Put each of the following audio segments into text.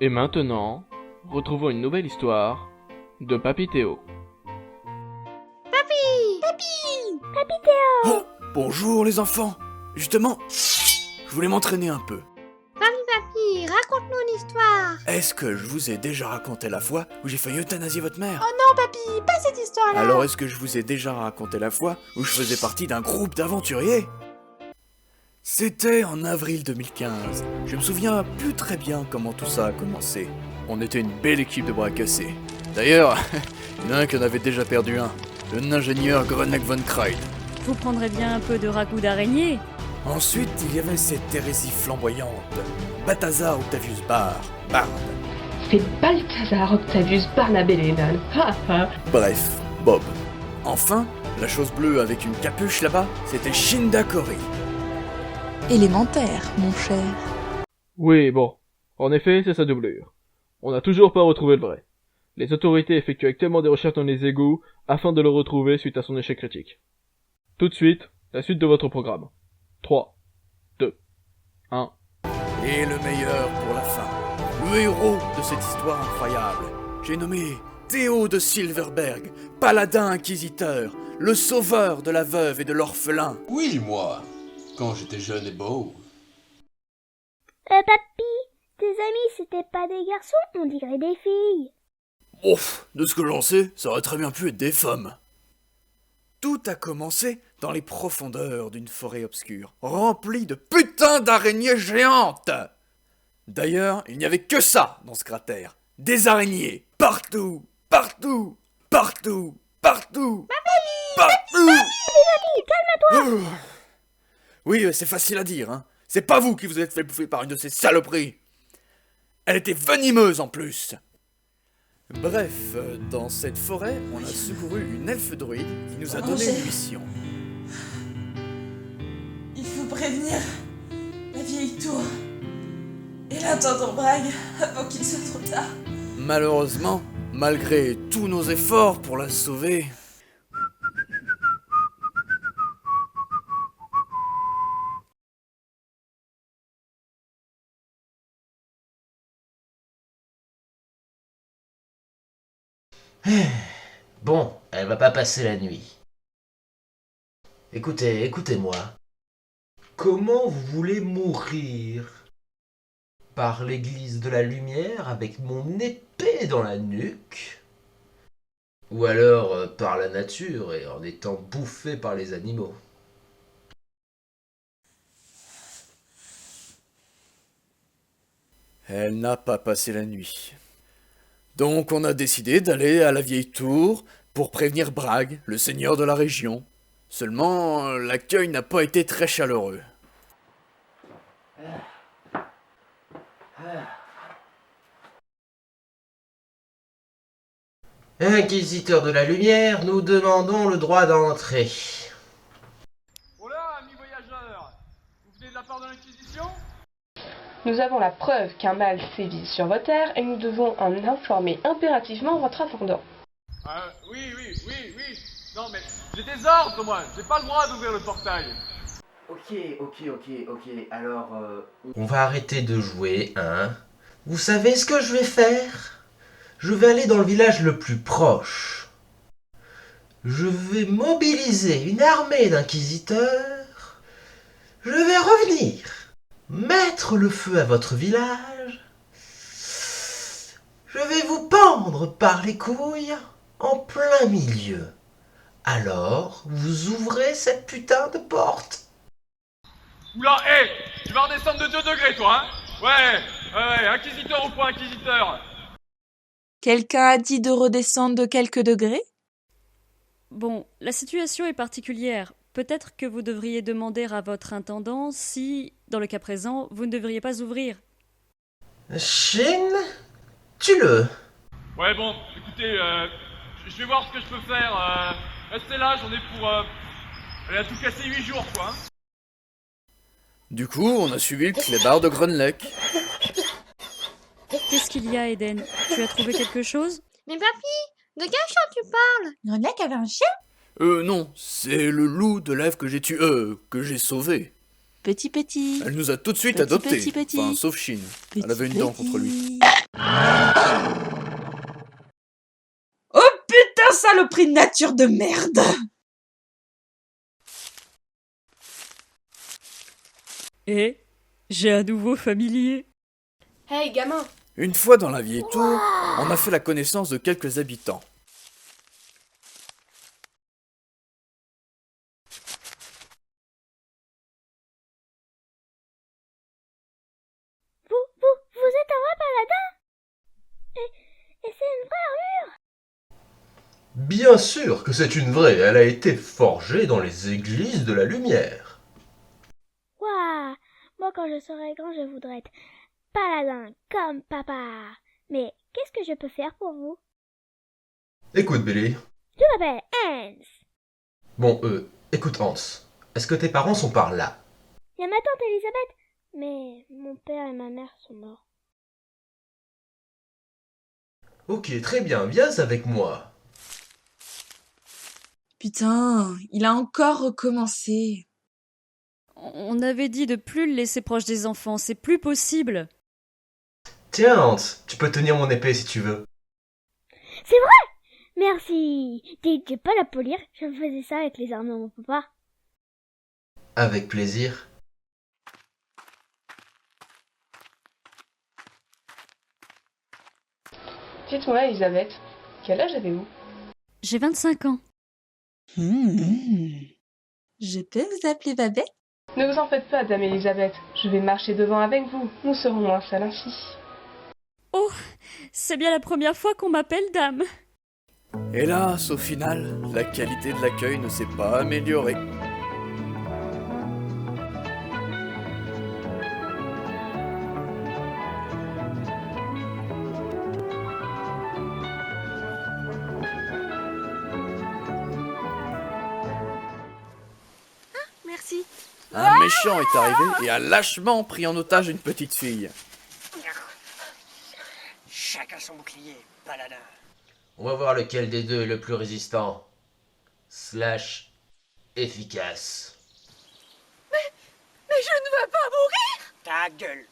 Et maintenant, retrouvons une nouvelle histoire de Papy Théo. Oh, bonjour les enfants. Justement, je voulais m'entraîner un peu. Papy, raconte-nous une histoire. Est-ce que je vous ai déjà raconté la fois où j'ai failli euthanasier votre mère? Oh non, papy, pas cette histoire-là. Alors est-ce que je vous ai déjà raconté la fois où je faisais partie d'un groupe d'aventuriers? C'était en avril 2015. Je me souviens plus très bien comment tout ça a commencé. On était une belle équipe de bras cassés. D'ailleurs, il y en a un qui en avait déjà perdu un. L'ingénieur Gronek von Kreil. Vous prendrez bien un peu de ragoût d'araignée. Ensuite, il y avait cette hérésie flamboyante. Balthazar Octavius Bard. C'est Balthazar Octavius Barnabé-Lennon. Ha ha. Bref, Bob. Enfin, la chose bleue avec une capuche là-bas, c'était Shinda Cory. Élémentaire, mon cher. Oui, bon. En effet, c'est sa doublure. On n'a toujours pas retrouvé le vrai. Les autorités effectuent actuellement des recherches dans les égouts afin de le retrouver suite à son échec critique. Tout de suite, la suite de votre programme. 3, 2, 1... Et le meilleur pour la fin. Le héros de cette histoire incroyable. J'ai nommé Théo de Silverberg, paladin inquisiteur, le sauveur de la veuve et de l'orphelin. Oui, moi, quand j'étais jeune et beau. Papy, tes amis, c'était pas des garçons, on dirait des filles. Ouf, de ce que j'en sais, ça aurait très bien pu être des femmes. Tout a commencé dans les profondeurs d'une forêt obscure, remplie de putains d'araignées géantes. D'ailleurs, il n'y avait que ça dans ce cratère. Des araignées, partout, partout, partout, partout, partout. Calme-toi. Oui, c'est facile à dire, hein. C'est pas vous qui vous êtes fait bouffer par une de ces saloperies. Elle était venimeuse en plus. Bref, dans cette forêt, on a secouru une elfe druide qui nous a donné une mission. Il faut prévenir la vieille tour et l'intendant Brague avant qu'il soit trop tard. Malheureusement, malgré tous nos efforts pour la sauver... Bon, elle va pas passer la nuit. Écoutez-moi. Comment vous voulez mourir? Par l'église de la lumière avec mon épée dans la nuque? Ou alors par la nature et en étant bouffé par les animaux? Elle n'a pas passé la nuit. Donc on a décidé d'aller à la vieille tour pour prévenir Brague, le seigneur de la région. Seulement, l'accueil n'a pas été très chaleureux. Inquisiteur de la lumière, nous demandons le droit d'entrer. Oh là, amis voyageurs, vous venez de la part de l'Inquisition? Nous avons la preuve qu'un mal sévit sur vos terres et nous devons en informer impérativement votre intendant. Oui. Non mais, j'ai des ordres moi, j'ai pas le droit d'ouvrir le portail. Ok, alors... On va arrêter de jouer, hein? Vous savez ce que je vais faire? Je vais aller dans le village le plus proche. Je vais mobiliser une armée d'inquisiteurs. Je vais revenir, mettre le feu à votre village. Je vais vous pendre par les couilles en plein milieu. Alors, vous ouvrez cette putain de porte. Oula, tu vas redescendre de 2 degrés toi, hein? Ouais, inquisiteur ou pas inquisiteur? Quelqu'un a dit de redescendre de quelques degrés? Bon, la situation est particulière. Peut-être que vous devriez demander à votre intendant si, dans le cas présent, vous ne devriez pas ouvrir. Shin, tue-le. Ouais bon, écoutez, je vais voir ce que je peux faire, restez là, j'en ai pour... elle a tout cassé 8 jours quoi, hein. Du coup, on a suivi le clébard de Grunleck. Qu'est-ce qu'il y a, Eden? Tu as trouvé quelque chose? Mais papy, de quel chien tu parles? Grenoble avait un chien? Non, c'est le loup de l'Ève que j'ai sauvé. Petit. Elle nous a tout de suite Petit, adoptés. petit. Enfin, sauf Shin. Elle avait une dent contre lui. Oh putain, saloperie de nature de merde! Et j'ai un nouveau familier. Hey, gamin! Une fois dans la vieille tour, on a fait la connaissance de quelques habitants. Vous êtes un vrai paladin? Et c'est une vraie armure? Bien sûr que c'est une vraie, elle a été forgée dans les églises de la lumière. Waouh! Moi, quand je serai grand, je voudrais être paladin comme papa. Mais qu'est-ce que je peux faire pour vous? Écoute, Billy. Je m'appelle Hans. Bon, écoute, Hans. Est-ce que tes parents sont par là? Il y a ma tante Elisabeth, mais mon père et ma mère sont morts. Ok, très bien, viens avec moi. Putain, il a encore recommencé. On avait dit de plus le laisser proche des enfants, c'est plus possible. Tiens, Hans, tu peux tenir mon épée si tu veux. C'est vrai! Merci! T'es pas la polir, je faisais ça avec les armes de mon papa. Avec plaisir. Dites-moi, Elisabeth, quel âge avez-vous? J'ai 25 ans. Je peux vous appeler Babette? Ne vous en faites pas, dame Elisabeth. Je vais marcher devant avec vous. Nous serons moins seuls ainsi. Oh, c'est bien la première fois qu'on m'appelle dame. Hélas, au final, la qualité de l'accueil ne s'est pas améliorée. Merci. Un méchant est arrivé et a lâchement pris en otage une petite fille. Chacun son bouclier, paladin. On va voir lequel des deux est le plus résistant. Slash efficace. Mais je ne veux pas mourir! Ta gueule.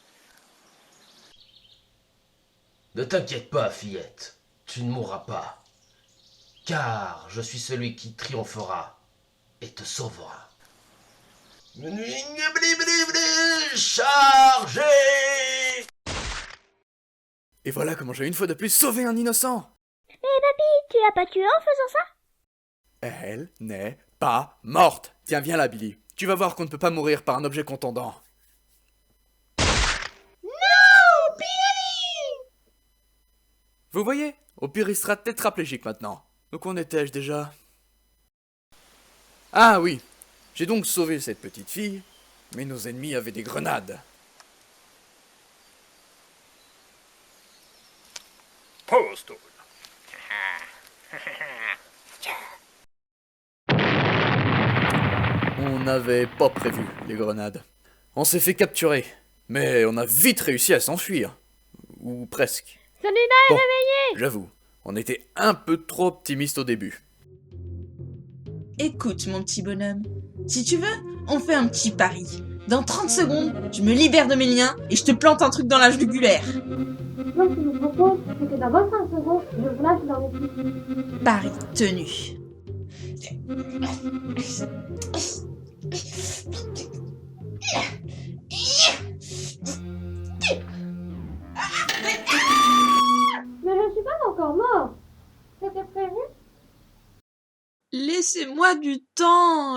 Ne t'inquiète pas, fillette. Tu ne mourras pas. Car je suis celui qui triomphera et te sauvera. Chargez! Et voilà comment j'ai une fois de plus sauvé un innocent. Mais papy, tu l'as pas tué en faisant ça? Elle n'est pas morte. Tiens, viens là, Billy. Tu vas voir qu'on ne peut pas mourir par un objet contondant. Non, Billy! Vous voyez? Au pire, il sera tétraplégique maintenant. Donc où en étais-je déjà? Ah oui, j'ai donc sauvé cette petite fille, mais nos ennemis avaient des grenades. Posto. On n'avait pas prévu les grenades. On s'est fait capturer, mais on a vite réussi à s'enfuir. Ou presque. Celui-là est Bon, réveillé! j'avoue, on était un peu trop optimiste au début. Écoute, mon petit bonhomme, si tu veux, on fait un petit pari. Dans 30 secondes, je me libère de mes liens et je te plante un truc dans la jugulaire. Moi, ce que je vous propose, c'est que dans 25 secondes, je vous lâche dans les pieds. Pari tenu. Mais je suis pas encore mort. C'était prévu? Laissez-moi du temps,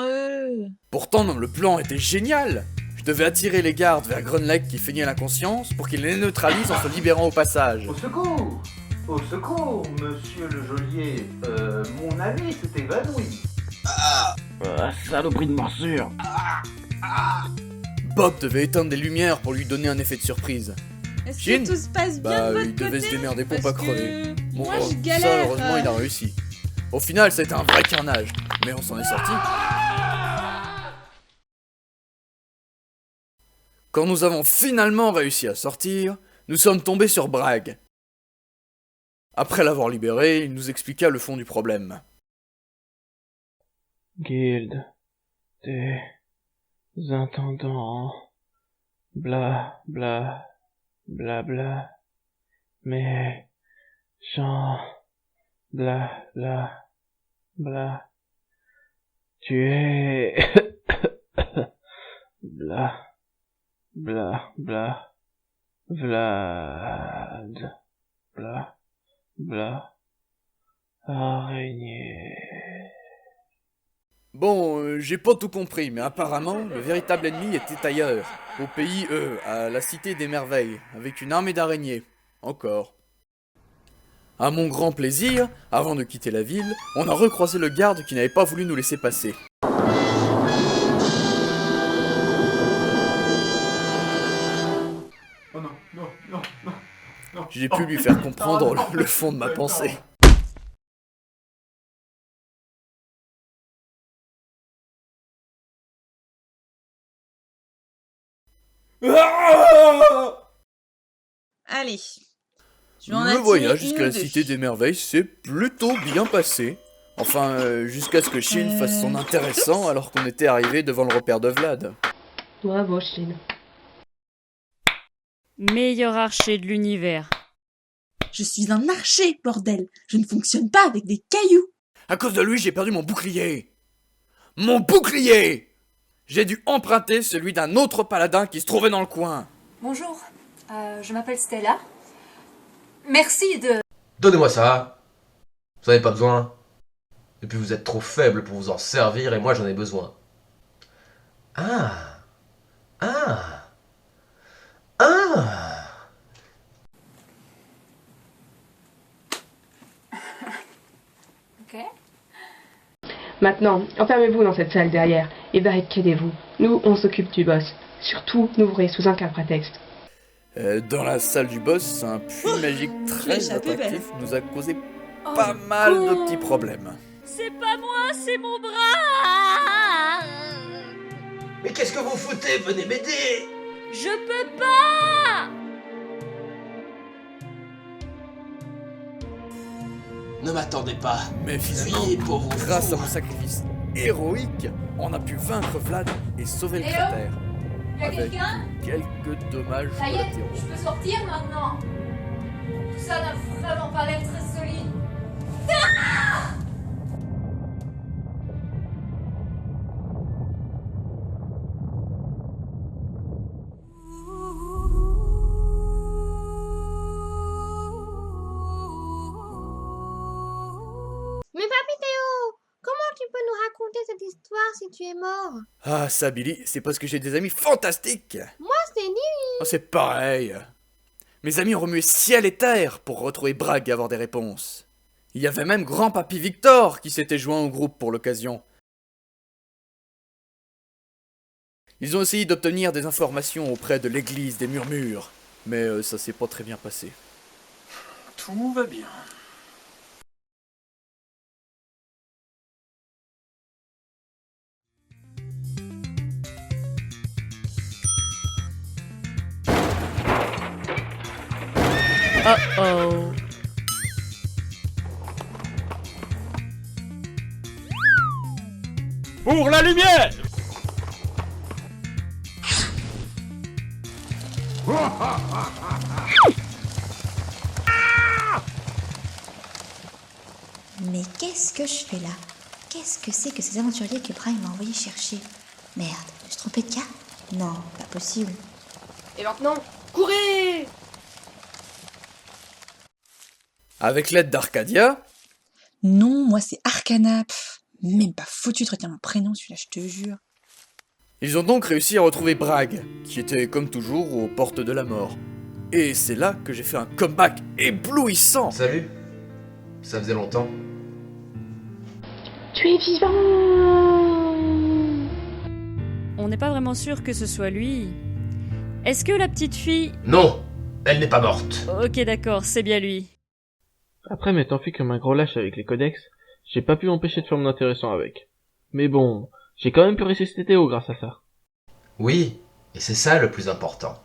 Pourtant, le plan était génial. Je devais attirer les gardes vers Grunlake qui feignait l'inconscience pour qu'ils les neutralisent en se libérant au passage. Au secours! Au secours, monsieur le geôlier. Mon ami s'est évanoui. Saloperie de morsure. Bob devait éteindre des lumières pour lui donner un effet de surprise. Est-ce Shin, que tout se passe bien de votre il devait côté? se démerder pour Parce pas que crever. Bon, moi, je ça, galère. heureusement, il a réussi. Au final, c'était un vrai carnage, mais on s'en est sorti. Quand nous avons finalement réussi à sortir, nous sommes tombés sur Bragg. Après l'avoir libéré, il nous expliqua le fond du problème. Guilde des intendants. Bla bla bla bla. Mais Jean... Bla... Tu es... Araignée... Bon, j'ai pas tout compris, mais apparemment, le véritable ennemi était ailleurs. Au pays, à la Cité des Merveilles, avec une armée d'araignées. Encore. À mon grand plaisir, avant de quitter la ville, on a recroisé le garde qui n'avait pas voulu nous laisser passer. Oh non, non, non, non, non. J'ai pu lui faire comprendre le fond de ma pensée. Allez. Je vais en Le attirer voyage une jusqu'à ou la deux. Cité des Merveilles s'est plutôt bien passé. Enfin, jusqu'à ce que Shin fasse son intéressant alors qu'on était arrivé devant le repère de Vlad. Bravo, Shin. Meilleur archer de l'univers. Je suis un archer, bordel. Je ne fonctionne pas avec des cailloux. À cause de lui, j'ai perdu mon bouclier. Mon bouclier! J'ai dû emprunter celui d'un autre paladin qui se trouvait dans le coin. Bonjour, je m'appelle Stella. Merci de... Donnez-moi ça. Vous en avez pas besoin. Et puis vous êtes trop faible pour vous en servir et moi j'en ai besoin. Ah. Ok. Maintenant, enfermez-vous dans cette salle derrière et barricadez-vous. Nous, on s'occupe du boss. Surtout, n'ouvrez sous aucun prétexte. Dans la salle du boss, un puits magique très échappé attractif nous a causé pas mal de petits problèmes. C'est pas moi, c'est mon bras. Mais qu'est-ce que vous foutez? Venez m'aider! Je peux pas. Ne m'attendez pas. Mais finalement, Fuyez, pauvre grâce à fou. mon sacrifice héroïque, on a pu vaincre Vlad et sauver le Eh oh, cratère. Y'a Avec quelqu'un? quelques dommages Ça y est, collatéraux. je peux sortir maintenant. Tout ça n'a vraiment pas l'air très solide. Mais papy Théo, comment tu peux nous raconter cette histoire si tu es mort? Ah, ça, Billy, c'est parce que j'ai des amis fantastiques. Moi, c'est nul. Oh, c'est pareil. Mes amis ont remué ciel et terre pour retrouver Bragg et avoir des réponses. Il y avait même grand-papy Victor qui s'était joint au groupe pour l'occasion. Ils ont essayé d'obtenir des informations auprès de l'église des murmures, mais ça s'est pas très bien passé. Tout va bien. Oh. Pour la lumière! Mais qu'est-ce que je fais là? Qu'est-ce que c'est que ces aventuriers que Brian m'a envoyé chercher? Merde, je me suis trompée de cas? Non, pas possible. Et maintenant, courez! Avec l'aide d'Arcadia, Non, moi c'est Arcana. Pff, même pas foutu de retenir mon prénom celui-là, je te jure. ils ont donc réussi à retrouver Bragg, qui était comme toujours aux portes de la mort. Et c'est là que j'ai fait un comeback éblouissant. Salut. Ça faisait longtemps. Tu es vivant! On n'est pas vraiment sûr que ce soit lui. Est-ce que la petite fille... Non, elle n'est pas morte. Ok, d'accord, c'est bien lui. Après m'être enfui comme un gros lâche avec les codex, j'ai pas pu m'empêcher de faire mon intéressant avec. Mais bon, j'ai quand même pu ressusciter Théo grâce à ça. Oui, et c'est ça le plus important.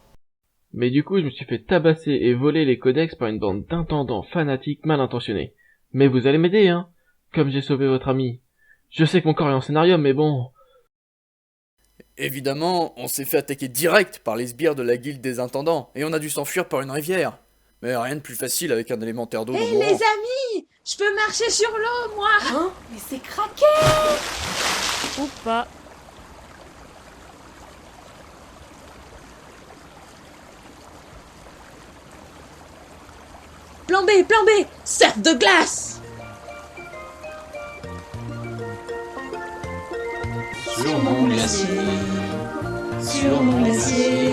Mais du coup, je me suis fait tabasser et voler les codex par une bande d'intendants fanatiques mal intentionnés. Mais vous allez m'aider, hein? Comme j'ai sauvé votre ami. Je sais que mon corps est en scénarium, mais bon... Évidemment, on s'est fait attaquer direct par les sbires de la guilde des intendants, et on a dû s'enfuir par une rivière. Mais rien de plus facile avec un élémentaire d'eau dans Hé mon les rang. amis, je peux marcher sur l'eau, moi. Hein? Mais c'est craqué! Ou pas. Plan B, surf de glace. Sur mon glacier, Sur mon glacier,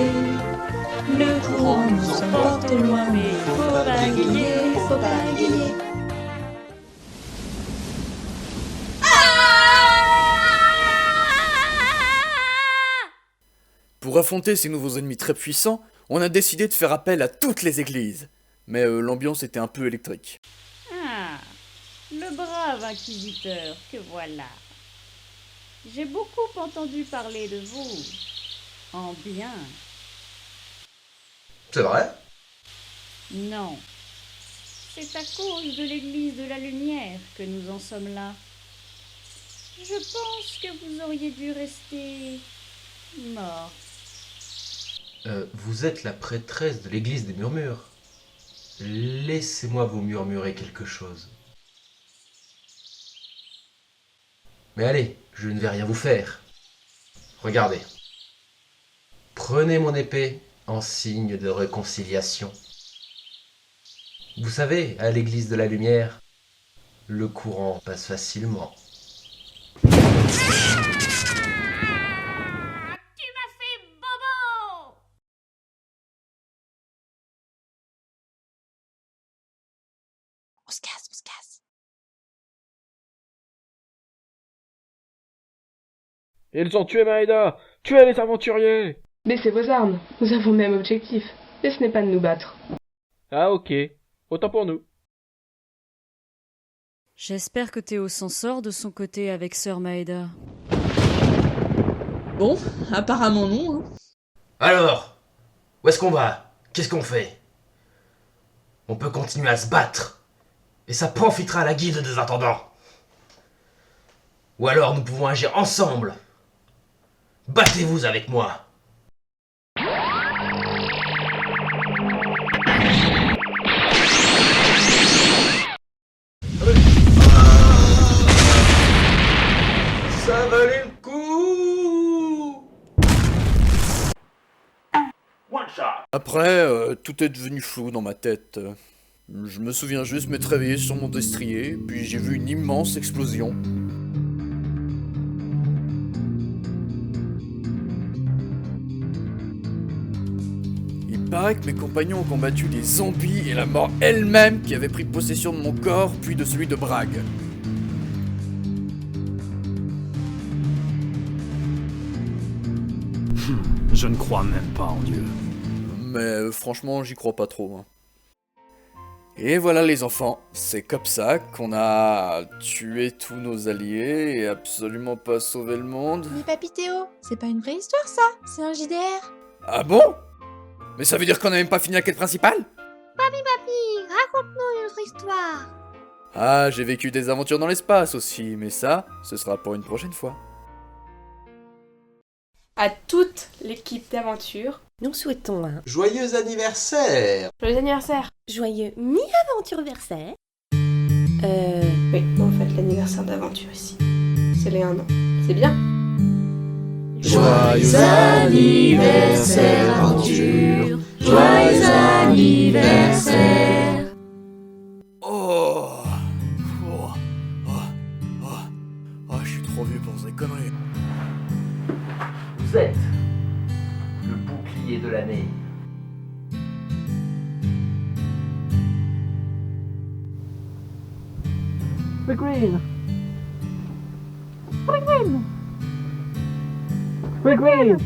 le courant nous emporte loin, mais faut pas bégayer, faut pas bégayer. Pour affronter ces nouveaux ennemis très puissants, on a décidé de faire appel à toutes les églises. Mais l'ambiance était un peu électrique. Ah, le brave inquisiteur que voilà. J'ai beaucoup entendu parler de vous. En bien. C'est vrai? Non. C'est à cause de l'église de la lumière que nous en sommes là. Je pense que vous auriez dû rester mort. Vous êtes la prêtresse de l'église des murmures. Laissez-moi vous murmurer quelque chose. Mais allez, je ne vais rien vous faire. Regardez. Prenez mon épée en signe de réconciliation. Vous savez, à l'église de la lumière, le courant passe facilement. On se casse, on se casse. Ils ont tué Maeda! Tuez les aventuriers! Baissez vos armes, nous avons le même objectif. Et ce n'est pas de nous battre. Ah ok, autant pour nous. J'espère que Théo s'en sort de son côté avec Sœur Maeda. Bon, apparemment non. Hein. Alors, où est-ce qu'on va? Qu'est-ce qu'on fait? On peut continuer à se battre, et ça profitera à la guilde des intendants. Ou alors nous pouvons agir ensemble. Battez-vous avec moi. Ça valait le coup. One shot. Après, tout est devenu flou dans ma tête. Je me souviens juste m'être réveillé sur mon destrier, puis j'ai vu une immense explosion. Il paraît que mes compagnons ont combattu des zombies et la mort elle-même qui avait pris possession de mon corps, puis de celui de Bragg. Je ne crois même pas en Dieu. Mais franchement, j'y crois pas trop. Hein. Et voilà les enfants, c'est comme ça qu'on a tué tous nos alliés et absolument pas sauvé le monde. Mais papy Théo, c'est pas une vraie histoire ça, c'est un JDR. Ah bon? Mais ça veut dire qu'on a même pas fini la quête principale? Papi, raconte-nous une autre histoire. Ah, j'ai vécu des aventures dans l'espace aussi, mais ça, ce sera pour une prochaine fois. À toute l'équipe d'aventure, nous souhaitons un Joyeux anniversaire. joyeux anniversaire. Joyeux mi-aventure-versaire. Oui, en fait, l'anniversaire d'aventure ici, c'est les 1 an. C'est bien? Joyeux anniversaire, aventure. Joyeux anniversaire. Oh, je suis trop vieux pour ces conneries. Vous êtes le bouclier de l'année. The Green! The Green! The Green!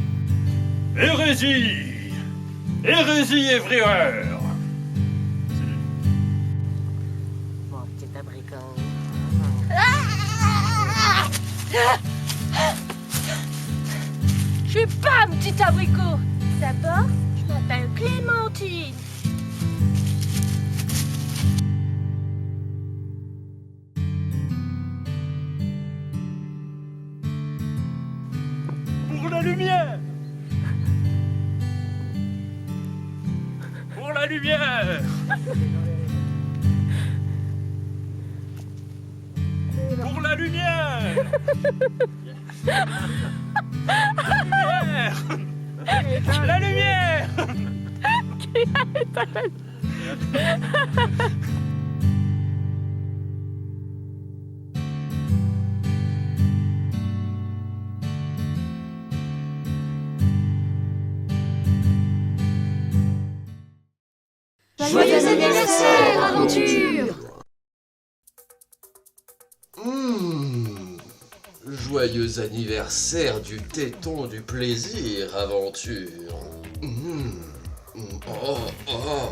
Hérésie! Hérésie et frayeur! Mon petit abricot. Je suis pas un petit abricot. D'abord, je m'appelle Clémentine. Pour la lumière! Pour la lumière. Pour la lumière. La lumière. Joyeux anniversaire, aventure! Joyeux anniversaire du téton du plaisir, aventure. Oh, oh.